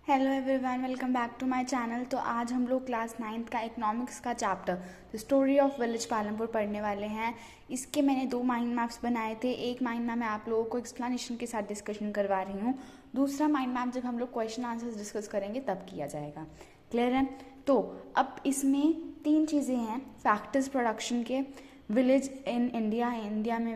Hello everyone, welcome back to my channel. तो आज हम लोग क्लास 9th का इकोनॉमिक्स का chapter the story of village Palampur पढ़ने वाले हैं। इसके मैंने 2 माइंड मैप्स बनाए थे। एक माइंड मैप मैं आप लोगों को एक्सप्लेनेशन के साथ डिस्कशन करवा रही हूँ। दूसरा माइंड मैप जब हम लोग क्वेश्चन आंसर्स डिस्कस करेंगे तब किया जाएगा। क्लियर है? तो अब इसमें 3 चीज़ें हैं। फैक्टर्स प्रोडक्शन के, विलेज इन इंडिया में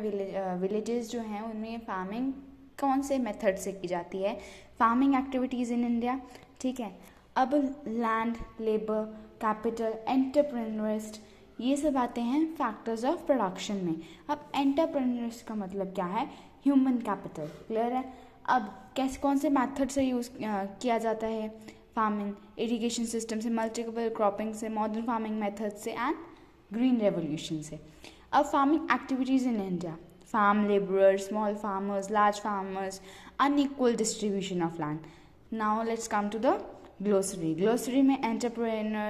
विलेजेस जो हैं उनमें फार्मिंग कौन से मेथड से की जाती है, फार्मिंग एक्टिविटीज़ इन इंडिया। ठीक है। अब लैंड, लेबर, कैपिटल, एंटरप्रेन्योरिस्ट, ये सब आते हैं फैक्टर्स ऑफ प्रोडक्शन में। अब एंटरप्रेन्योरिस्ट का मतलब क्या है? Human capital. क्लियर है? अब कैसे कौन से मेथड से यूज़ किया जाता है फार्मिंग? इरिगेशन सिस्टम से, मल्टीपल क्रॉपिंग से, मॉडर्न फार्मिंग मेथड से एंड ग्रीन रेवोल्यूशन से। अब farming activities in India, farm laborers, small farmers, large farmers, unequal distribution of land. Now let's come to the glossary. Glossary में entrepreneur,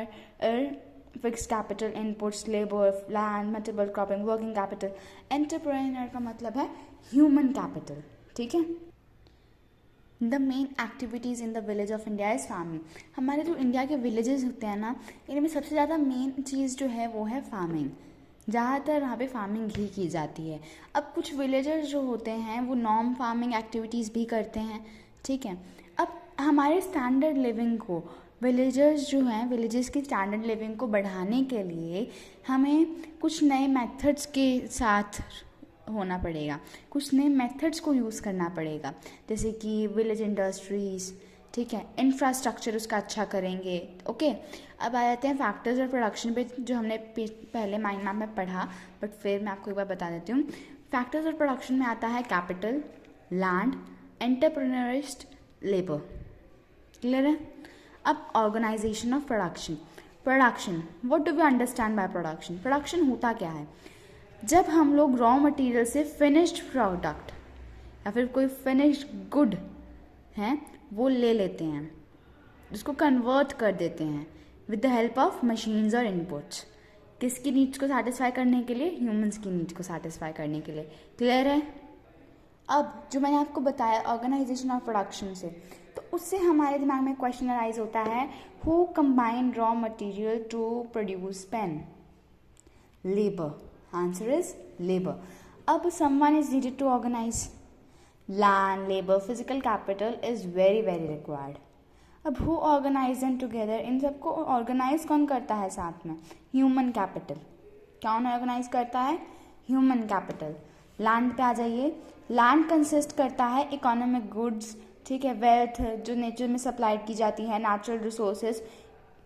fixed capital, inputs, labor, land, multiple cropping, working capital. Entrepreneur का मतलब है human capital. ठीक है? The main activities in the village of India is farming. हमारे जो India के villages होते हैं ना, इनमें सबसे ज़्यादा मेन चीज़ जो है वो है फार्मिंग। ज़्यादातर वहाँ पे फार्मिंग ही की जाती है। अब कुछ विलेजर्स जो होते हैं वो नॉन फार्मिंग एक्टिविटीज़ भी करते हैं। ठीक है। अब हमारे स्टैंडर्ड लिविंग को, विलेजर्स जो हैं, विलेजेस की स्टैंडर्ड लिविंग को बढ़ाने के लिए हमें कुछ नए मेथड्स के साथ होना पड़ेगा, कुछ नए मेथड्स को यूज़ करना पड़ेगा, जैसे कि विलेज इंडस्ट्रीज़। ठीक है। इंफ्रास्ट्रक्चर उसका अच्छा करेंगे। ओके। अब आ जाते हैं फैक्टर्स और प्रोडक्शन पे, जो हमने पहले माइंड मैप में पढ़ा, बट फिर मैं आपको एक बार बता देती हूँ। फैक्टर्स और प्रोडक्शन में आता है capital, land, entrepreneurist, labour. Clear है? अब organisation of production. Production, what do we understand by production? Production होता क्या है? जब हम लोग रॉ मटेरियल से फिनिश्ड प्रोडक्ट या फिर कोई फिनिश्ड गुड है वो ले लेते हैं, उसको कन्वर्ट कर देते हैं with the help of machines और इनपुट्स। किसकी नीड्स को सेटिस्फाई करने के लिए? ह्यूमंस की नीड्स को सेटिस्फाई करने के लिए। क्लियर है? अब जो मैंने आपको बताया ऑर्गेनाइजेशन ऑफ प्रोडक्शन से, तो उससे हमारे दिमाग में क्वेश्चन अराइज होता है, who combine raw material to produce pen? Labour. Answer is labour. अब someone is needed to organise land, labor, physical capital is very very required. अब who organize them together? इन सबको ऑर्गेनाइज कौन करता है साथ में? Human capital. कौन organise करता है? Human capital. लैंड पे आ जाइए। लैंड कंसिस्ट करता है इकोनॉमिक गुड्स, ठीक है, वेल्थ जो नेचर में सप्लाइड की जाती है, natural resources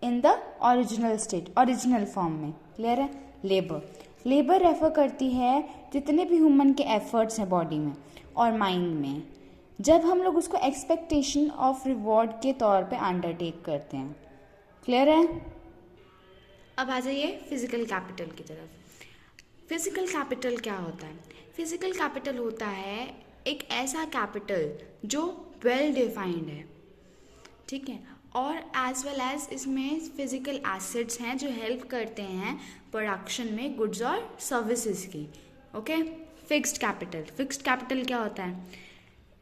in the original state, original form में। क्लियर है? लेबर। लेबर रेफर करती है जितने भी ह्यूमन के एफर्ट्स हैं बॉडी में और माइंड में, जब हम लोग उसको एक्सपेक्टेशन ऑफ रिवॉर्ड के तौर पे अंडरटेक करते हैं। क्लियर है? अब आ जाइए फिजिकल कैपिटल की तरफ। फिजिकल कैपिटल क्या होता है? फिजिकल कैपिटल होता है एक ऐसा कैपिटल जो वेल डिफाइंड है, ठीक है, और एज वेल एज इसमें फिजिकल एसेट्स हैं जो हेल्प करते हैं प्रोडक्शन में गुड्स और सर्विसेज की। Okay. Fixed capital. Fixed capital क्या होता है?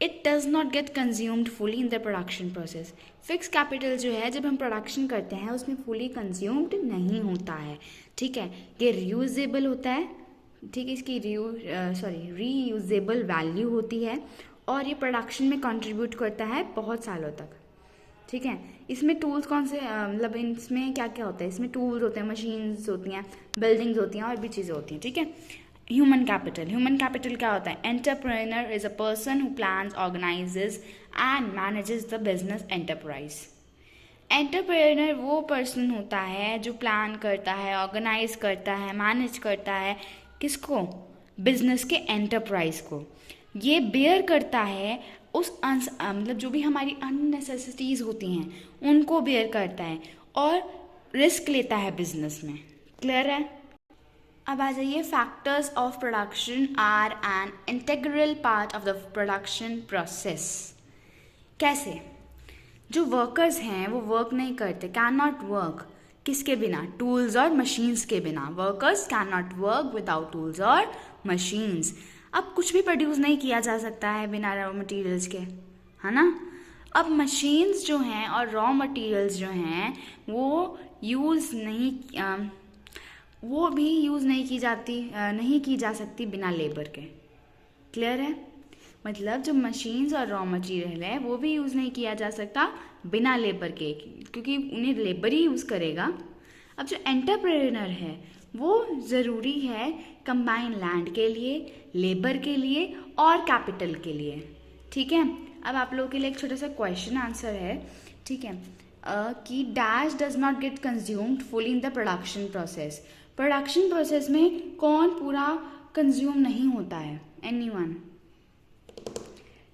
It does not gate consumed fully in the production process. Fixed capital जो है जब हम प्रोडक्शन करते हैं उसमें फुली कंज्यूम्ड नहीं होता है। ठीक है। ये रीयूजेबल होता है। ठीक है। इसकी रीयूजेबल वैल्यू होती है और ये प्रोडक्शन में कंट्रीब्यूट करता है बहुत सालों तक। ठीक है। इसमें टूल्स कौन से, मतलब इसमें क्या क्या होता है? इसमें टूल्स होते हैं, मशीन्स होती हैं, बिल्डिंग्स होती हैं और भी चीज़ें होती हैं। ठीक है। Human capital. ह्यूमन कैपिटल क्या होता है? Entrepreneur is a person who plans, organises and manages the business enterprise. Entrepreneur वो पर्सन होता है जो प्लान करता है, ऑर्गेनाइज करता है, मैनेज करता है किसको? बिजनेस के एंटरप्राइज को। ये बेयर करता है उस मतलब जो भी हमारी अननेसेसिटीज़ होती हैं उनको बेयर करता है और रिस्क लेता है बिजनेस में। क्लियर है? अब आ जाइए factors of production are an integral part of the production process. कैसे? जो वर्कर्स हैं वो वर्क नहीं करते, कैन नॉट वर्क, किसके बिना? टूल्स और मशीन्स के बिना। Workers can not work without tools और मशीन्स। अब कुछ भी प्रोड्यूस नहीं किया जा सकता है बिना रॉ मटेरियल्स के, है ना? अब मशीन्स जो हैं और रॉ मटेरियल्स जो हैं वो भी यूज़ नहीं की जा सकती बिना लेबर के। क्लियर है? मतलब जो मशीन्स और रॉ मटेरियल है वो भी यूज़ नहीं किया जा सकता बिना लेबर के, क्योंकि उन्हें लेबर ही यूज़ करेगा। अब जो एंटरप्रेन्योर है वो ज़रूरी है कंबाइन लैंड के लिए, लेबर के लिए और कैपिटल के लिए। ठीक है, अब आप लोगों के लिए एक छोटा सा क्वेश्चन आंसर है। ठीक है, कि dash does not gate consumed fully in the production process. Production process में कौन पूरा कंज्यूम नहीं होता है? Anyone?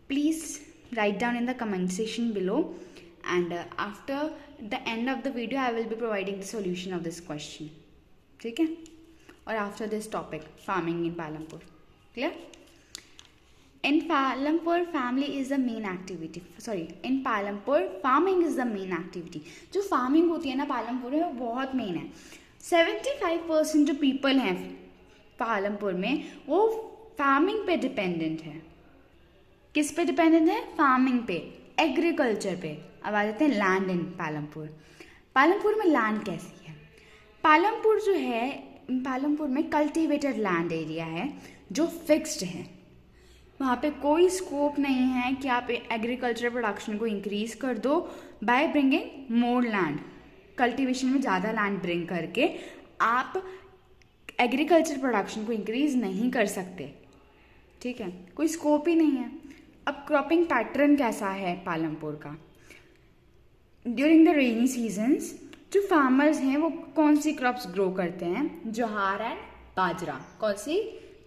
Please write down in the comment section below, and after the end of the video I will be providing the solution of this question. ठीक है? और after this topic, farming in Palampur. Clear? In Palampur, family is the main activity. In Palampur, farming is the main activity. जो farming होती है ना पालमपुर में वो बहुत मेन है। 75% जो people हैं पालमपुर में वो फार्मिंग पे डिपेंडेंट है। किस पे डिपेंडेंट है? फार्मिंग पे, एग्रीकल्चर पे। अब आ जाते हैं लैंड इन पालमपुर। पालमपुर में लैंड कैसी है? पालमपुर जो है, पालमपुर में कल्टीवेटेड लैंड एरिया है जो फिक्स्ड है। वहाँ पे कोई स्कोप नहीं है कि आप एग्रीकल्चर प्रोडक्शन को इंक्रीज कर दो by bringing more land. Cultivation में ज़्यादा लैंड ब्रिंग करके आप एग्रीकल्चर प्रोडक्शन को इंक्रीज नहीं कर सकते। ठीक है, कोई स्कोप ही नहीं है। अब क्रॉपिंग पैटर्न कैसा है पालमपुर का? ड्यूरिंग द रेनी सीजन्स जो फार्मर्स हैं वो कौन सी क्रॉप्स ग्रो करते हैं? ज्वार एंड बाजरा। कौन सी?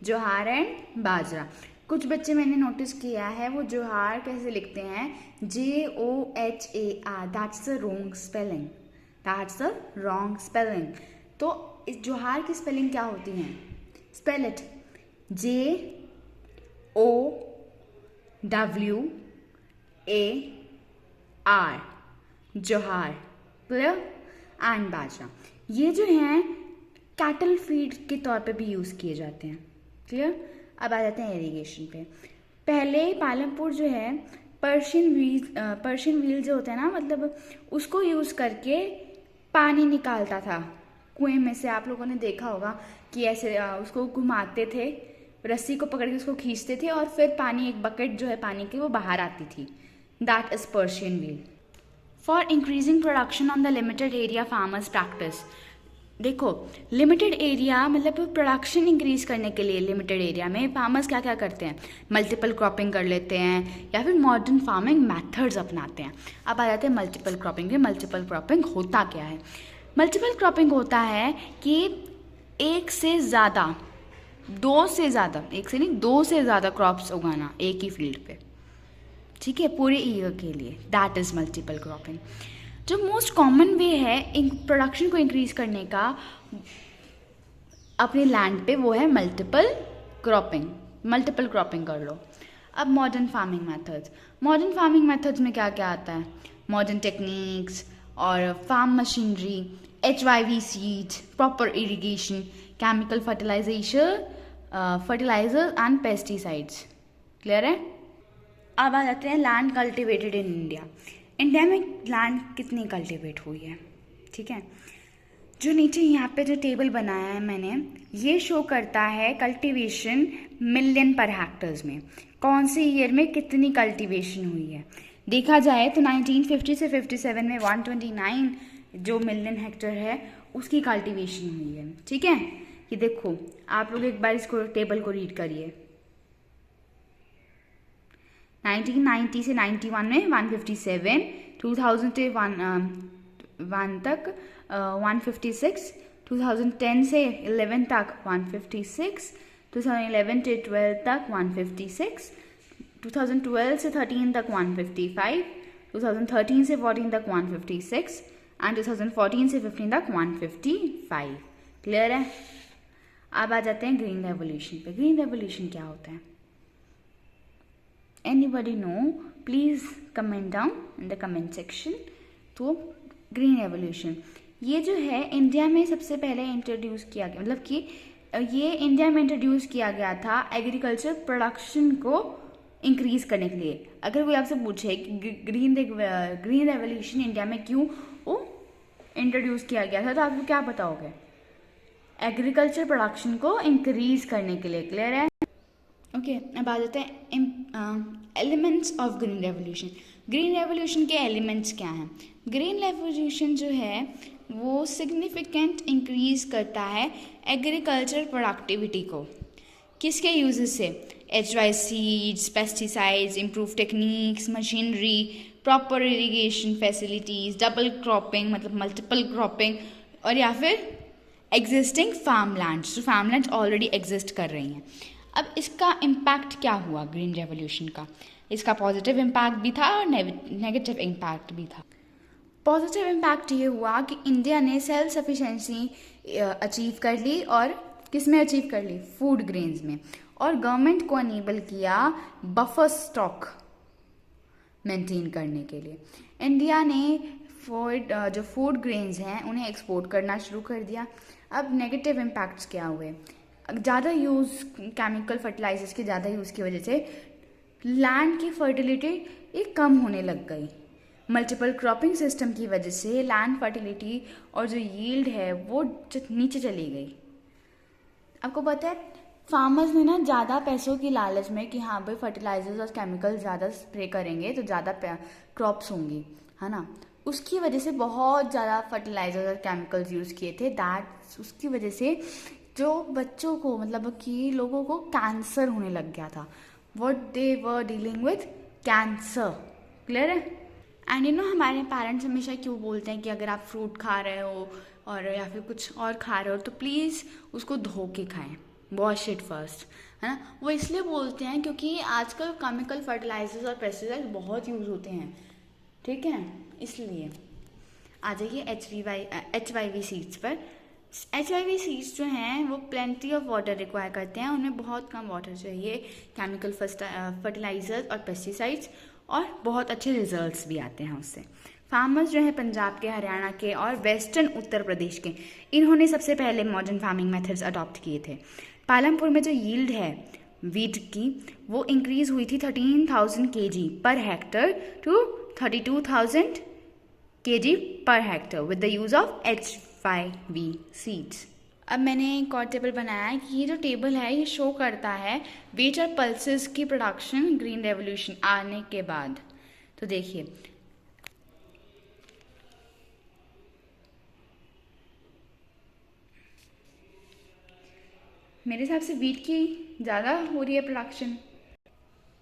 ज्वार एंड बाजरा। कुछ बच्चे मैंने नोटिस किया है वो ज्वार कैसे लिखते हैं? JOHAR। That's the wrong spelling. तो इस ज्वार की स्पेलिंग क्या होती है? Spell it. JOWAR, जोहार। क्लियर? एंड बाजरा, ये जो हैं कैटल फीड के तौर पे भी यूज़ किए जाते हैं। क्लियर? अब आ जाते हैं इरिगेशन पे। पहले पालमपुर जो है पर्शियन व्हील जो होता है ना, मतलब उसको यूज़ करके पानी निकालता था कुएं में से। आप लोगों ने देखा होगा कि ऐसे उसको घुमाते थे, रस्सी को पकड़ के उसको खींचते थे और फिर पानी, एक बकेट जो है पानी की वो बाहर आती थी। That is Persian wheel. For increasing production on the limited area farmers practice. देखो, लिमिटेड एरिया मतलब प्रोडक्शन इंक्रीज करने के लिए लिमिटेड एरिया में फार्मर्स क्या क्या करते हैं? मल्टीपल क्रॉपिंग कर लेते हैं या फिर मॉडर्न फार्मिंग मेथड्स अपनाते हैं। अब आ जाते हैं मल्टीपल क्रॉपिंग में। मल्टीपल क्रॉपिंग होता क्या है? मल्टीपल क्रॉपिंग होता है कि एक से ज़्यादा, दो से ज़्यादा क्रॉप्स उगाना एक ही फील्ड पे। ठीक है, पूरे ईयर के लिए। That is multiple cropping. जो मोस्ट कॉमन वे है प्रोडक्शन को इंक्रीज करने का अपने लैंड पे वो है मल्टीपल क्रॉपिंग कर लो। अब मॉडर्न फार्मिंग मेथड्स में क्या क्या आता है? मॉडर्न टेक्निक्स और farm machinery, HYV seeds, proper irrigation, chemical fertiliser and pesticides. Clear है? अब आ जाते हैं land cultivated in India. India में लैंड कितनी कल्टिवेट हुई है? ठीक है, जो नीचे यहाँ पे जो टेबल बनाया है मैंने, ये शो करता है कल्टीवेशन मिलियन पर हेक्टर्स में। कौन से ईयर में कितनी कल्टीवेशन हुई है? देखा जाए तो 1950 से 57 में 129 जो मिलियन हेक्टर है उसकी कल्टीवेशन हुई है। ठीक है, ये देखो, आप लोग एक बार इसको टेबल को रीड करिए। 1990 से 91 में 157, 2000 से 1 तक 156, 2010 से 11 तक 156, 2011 से 12 तक 156, 2012 से 13 तक 155, 2013 से 14 तक 156 एंड 2014 से 15 तक 155। क्लियर है? अब आ जाते हैं ग्रीन रेवोल्यूशन पे। ग्रीन रेवोल्यूशन क्या होता है? Anybody know? Please comment down in the comment section. तो ग्रीन रेवोल्यूशन ये जो है इंडिया में सबसे पहले इंट्रोड्यूस किया गया, मतलब कि ये इंडिया में इंट्रोड्यूस किया गया था एग्रीकल्चर प्रोडक्शन को इंक्रीज करने के लिए। अगर कोई आपसे पूछे कि ग्रीन रेवोल्यूशन इंडिया में क्यों वो इंट्रोड्यूस किया गया था, तो आपको क्या बताओगे? एग्रीकल्चर प्रोडक्शन को इंक्रीज करने के लिए। क्लियर है? ओके, अब आ जाते हैं elements of green revolution. Green revolution के एलिमेंट्स क्या हैं? ग्रीन रेवोल्यूशन जो है वो सिग्निफिकेंट इंक्रीज करता है एग्रीकल्चर प्रोडक्टिविटी को। किसके यूजेस से? HY seeds, pesticides, improve techniques, machinery, proper irrigation facilities, double cropping मतलब मल्टीपल क्रॉपिंग, और या फिर एग्जिस्टिंग फार्मलैंड्स, जो फार्मलैंड्स ऑलरेडी एग्जिस्ट कर रही हैं। अब इसका इम्पैक्ट क्या हुआ ग्रीन रेवोल्यूशन का? इसका पॉजिटिव इम्पैक्ट भी था और नेगेटिव इम्पैक्ट भी था। पॉजिटिव इम्पैक्ट ये हुआ कि इंडिया ने सेल्फ सफिशेंसी अचीव कर ली, और किस में अचीव कर ली? फूड ग्रेन्स में। और गवर्नमेंट को अनेबल किया बफर स्टॉक मेंटेन करने के लिए। इंडिया ने जो फूड ग्रेन्स हैं उन्हें एक्सपोर्ट करना शुरू कर दिया। अब नेगेटिव इम्पैक्ट्स क्या हुए? ज़्यादा यूज़, केमिकल फर्टिलाइजर्स के ज़्यादा यूज़ की वजह से लैंड की फर्टिलिटी एक कम होने लग गई। मल्टीपल क्रॉपिंग सिस्टम की वजह से लैंड फर्टिलिटी और जो यील्ड है वो नीचे चली गई। आपको पता है फार्मर्स ने ना ज़्यादा पैसों की लालच में कि हाँ भाई फर्टिलाइजर्स और केमिकल ज़्यादा स्प्रे करेंगे तो ज़्यादा क्रॉप्स होंगी, है ना, उसकी वजह से बहुत ज़्यादा फर्टिलाइजर्स और केमिकल्स यूज़ किए थे। उसकी वजह से जो बच्चों को मतलब कि लोगों को कैंसर होने लग गया था। What they were dealing with cancer. Clear है? एंड हमारे पेरेंट्स हमेशा क्यों बोलते हैं कि अगर आप फ्रूट खा रहे हो और या फिर कुछ और खा रहे हो तो प्लीज़ उसको धो के खाएं, वॉश इट फर्स्ट, है ना। वो इसलिए बोलते हैं क्योंकि आजकल केमिकल फर्टिलाइजर्स और पेस्टिसाइड्स बहुत यूज़ होते हैं, ठीक है, इसलिए। आ जाइए HYV सीड्स पर। HYV सीड्स जो हैं वो प्लेंटी ऑफ वाटर रिक्वायर करते हैं, उन्हें बहुत कम वाटर चाहिए, केमिकल फर्टिलाइजर्स और पेस्टिसाइड्स, और बहुत अच्छे रिजल्ट्स भी आते हैं उससे। फार्मर्स जो है पंजाब के, हरियाणा के और वेस्टर्न उत्तर प्रदेश के, इन्होंने सबसे पहले मॉडर्न फार्मिंग मेथड्स अडॉप्ट किए थे। पालमपुर में जो यील्ड है वीट की वो इंक्रीज हुई थी 13,000 kg per hectare to 32,000 kg per hectare with the use of HYV seeds. अब मैंने एक और टेबल बनाया है कि ये जो टेबल है ये शो करता है वेट और पल्सेस की प्रोडक्शन ग्रीन रेवोल्यूशन आने के बाद। तो देखिए मेरे हिसाब से वीट की ज़्यादा हो रही है प्रोडक्शन।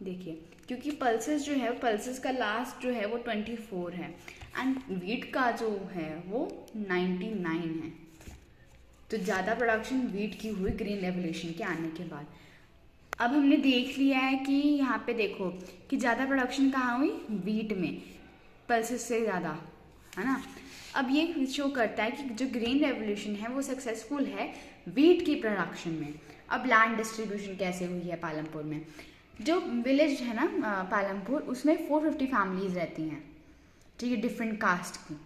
देखिए क्योंकि पल्सेस जो है पल्सेस का लास्ट जो है वो 24 है एंड वीट का जो है वो 99 है, तो ज़्यादा प्रोडक्शन वीट की हुई ग्रीन रेवोल्यूशन के आने के बाद। अब हमने देख लिया है कि यहाँ पे देखो कि ज़्यादा प्रोडक्शन कहाँ हुई? वीट में, पल्सेस से ज़्यादा, है ना। अब ये शो करता है कि जो ग्रीन रेवोल्यूशन है वो सक्सेसफुल है वीट की प्रोडक्शन में। अब लैंड डिस्ट्रीब्यूशन कैसे हुई है पालमपुर में? जो विलेज है ना पालमपुर, उसमें 450 फैमिलीज रहती हैं, ठीक है, डिफरेंट कास्ट की।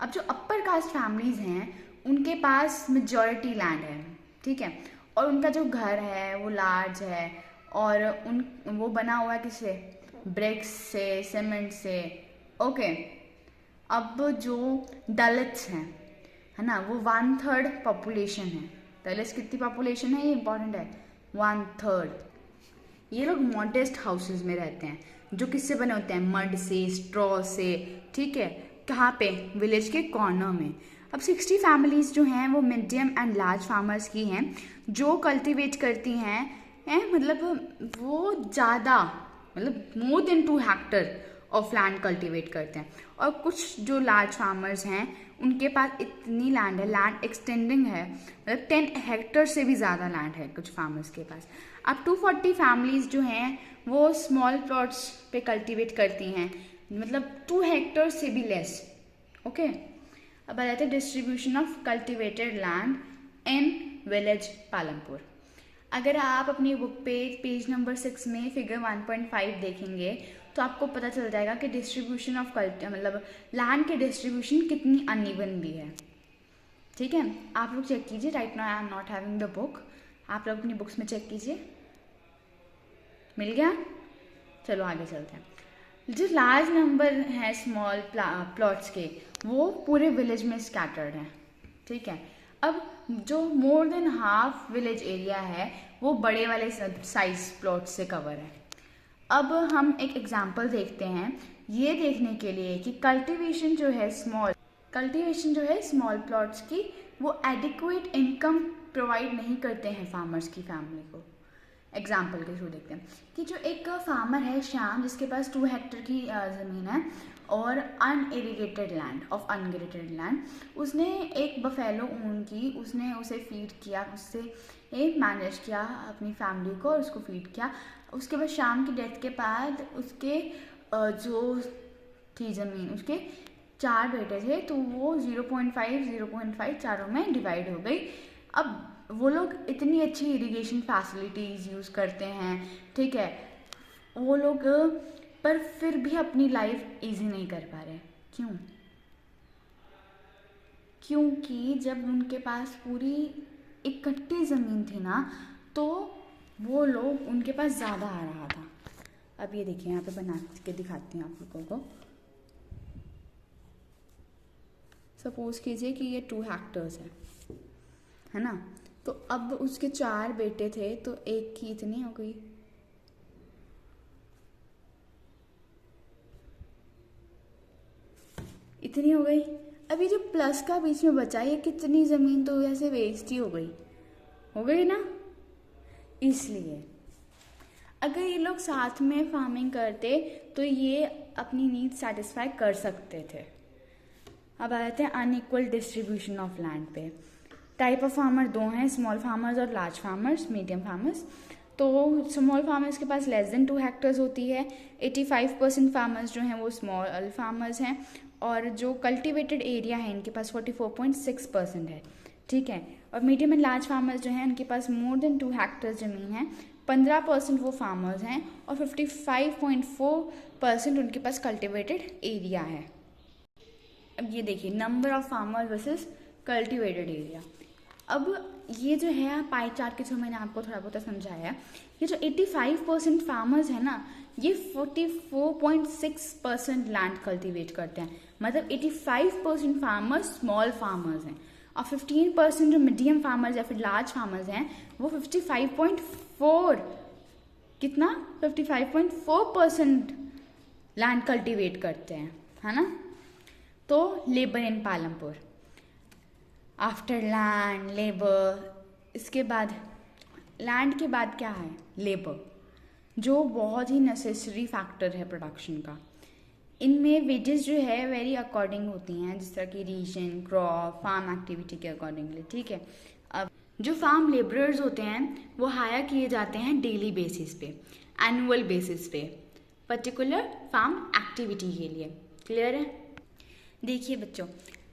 अब जो अपर कास्ट फैमिलीज हैं उनके पास मेजॉरिटी लैंड है, ठीक है, और उनका जो घर है वो लार्ज है और वो बना हुआ है किससे? ब्रिक्स से, सीमेंट से, ओके। अब जो दलित्स हैं, है ना, वो 1/3 पॉपुलेशन है। दलित्स कितनी पॉपुलेशन है ये इंपॉर्टेंट है, 1/3। ये लोग मॉडेस्ट हाउसेस में रहते हैं जो किससे बने होते हैं? मड से, स्ट्रॉ से, ठीक है। कहाँ पे? विलेज के कॉर्नर में। अब 60 फैमिलीज जो हैं वो मीडियम एंड लार्ज फार्मर्स की हैं जो कल्टीवेट करती हैं मतलब वो ज़्यादा मतलब more than 2 Hector of land cultivate करते हैं। और कुछ जो लार्ज फार्मर्स हैं उनके पास इतनी लैंड है, लैंड एक्सटेंडिंग है, मतलब 10 हेक्टर से भी ज़्यादा लैंड है कुछ फार्मर्स के पास। अब 240 फैमिलीज जो हैं वो स्मॉल प्लॉट्स पे कल्टीवेट करती हैं, मतलब 2 हेक्टर से भी लेस, ओके। अब आ जाते हैं distribution of cultivated land in village Palampur. अगर आप अपनी बुक पे पेज नंबर 6 में फिगर 1.5 देखेंगे तो आपको पता चल जाएगा कि डिस्ट्रीब्यूशन ऑफ मतलब लैंड के डिस्ट्रीब्यूशन कितनी अनइवन भी है, ठीक है। आप लोग चेक कीजिए, right now I am not having the book, आप लोग अपनी बुक्स में चेक कीजिए। मिल गया? चलो आगे चलते हैं। जो लार्ज नंबर है स्मॉल प्लॉट्स के, वो पूरे विलेज में स्कैटर्ड हैं, ठीक है। अब जो more than half village area है वो बड़े वाले साइज प्लॉट से कवर है। अब हम एक एग्जांपल देखते हैं ये देखने के लिए कि कल्टीवेशन जो है स्मॉल प्लॉट्स की, वो एडिक्वेट इनकम प्रोवाइड नहीं करते हैं फार्मर्स की फैमिली को। एग्जाम्पल के थ्रू देखते हैं कि जो एक फार्मर है श्याम, जिसके पास 2 हेक्टेयर की ज़मीन है और अनइरिगेटेड लैंड, उसने एक बफेलो ओन की, उसने उसे फीड किया, उससे मैनेज किया अपनी फैमिली को और उसको फीड किया। उसके बाद श्याम की डेथ के बाद उसके जो थी ज़मीन, उसके 4 बेटे थे, तो वो 0.5 चारों में डिवाइड हो गई। अब वो लोग इतनी अच्छी इरिगेशन फैसिलिटीज़ यूज़ करते हैं, ठीक है, वो लोग पर फिर भी अपनी लाइफ इजी नहीं कर पा रहे। क्यों? क्योंकि जब उनके पास पूरी इकट्ठी ज़मीन थी ना, तो वो लोग, उनके पास ज़्यादा आ रहा था। अब ये देखिए, यहाँ पे बना के दिखाती हूँ आप लोगों को। सपोज कीजिए कि ये 2 हेक्टर्स है ना, तो अब उसके 4 बेटे थे, तो एक की इतनी हो गई, इतनी हो गई। अभी जो प्लस का बीच में बचा, ये कितनी ज़मीन तो ऐसे वेस्ट ही हो गई ना। इसलिए अगर ये लोग साथ में फार्मिंग करते तो ये अपनी नीड सेटिस्फाई कर सकते थे। अब आते हैं अनइक्वल डिस्ट्रीब्यूशन ऑफ लैंड पे। टाइप ऑफ फार्मर 2 हैं, स्मॉल फार्मर्स और लार्ज फार्मर्स, मीडियम फार्मर्स। तो स्मॉल फार्मर्स के पास लेस देन 2 हेक्टर्स होती है। 85% फार्मर्स जो हैं वो स्मॉल फार्मर्स हैं, और जो कल्टिवेटेड एरिया है इनके पास 44.6% है, ठीक है। और मीडियम एंड लार्ज फार्मर्स जो हैं उनके पास मोर देन 2 हेक्टर्स ज़मीन है, 15% वो फार्मर्स हैं, और 55.4% उनके पास कल्टिवेटेड एरिया है। अब ये देखिए, number of farmers versus cultivated area. अब ये जो है पाई चार्ट के थ्रू मैंने आपको थोड़ा बहुत समझाया, ये जो 85% फार्मर्स है ना, ये 44.6% लैंड कल्टीवेट करते हैं। मतलब 85% फार्मर्स स्मॉल फार्मर्स हैं, और 15% जो मीडियम फार्मर्स या फिर लार्ज फार्मर्स हैं वो 55.4% लैंड कल्टीवेट करते हैं, है ना। तो labour in Palampur, after land labour, इसके बाद लैंड के बाद क्या है? लेबर, जो बहुत ही नेसेसरी फैक्टर है प्रोडक्शन का। इनमें वेजेस जो है वेरी अकॉर्डिंग होती हैं, जिस तरह की रीजन, क्रॉप, फार्म एक्टिविटी के अकॉर्डिंगली, ठीक है। अब जो फार्म लेबरर्स होते हैं वो हायर किए जाते हैं डेली बेसिस पे, एनुअल बेसिस पे, पर्टिकुलर फार्म एक्टिविटी के लिए। क्लियर है? देखिए बच्चों,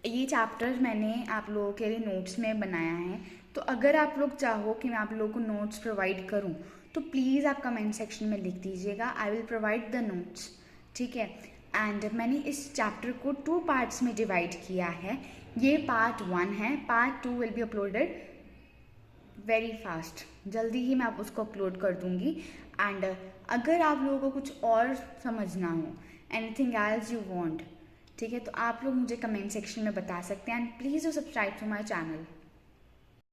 ये चैप्टर मैंने आप लोगों के लिए नोट्स में बनाया है, तो अगर आप लोग चाहो कि मैं आप लोगों को नोट्स प्रोवाइड करूं तो प्लीज़ आप कमेंट सेक्शन में लिख दीजिएगा, I will provide the notes, ठीक है। एंड मैंने इस चैप्टर को 2 पार्ट्स में डिवाइड किया है। ये पार्ट 1 है, part 2 will be uploaded very fast, जल्दी ही मैं आप उसको अपलोड कर दूंगी। एंड अगर आप लोगों को कुछ और समझना हो, एनीथिंग एल्स यू वांट, ठीक है, तो आप लोग मुझे कमेंट सेक्शन में बता सकते हैं। And please do subscribe to my channel.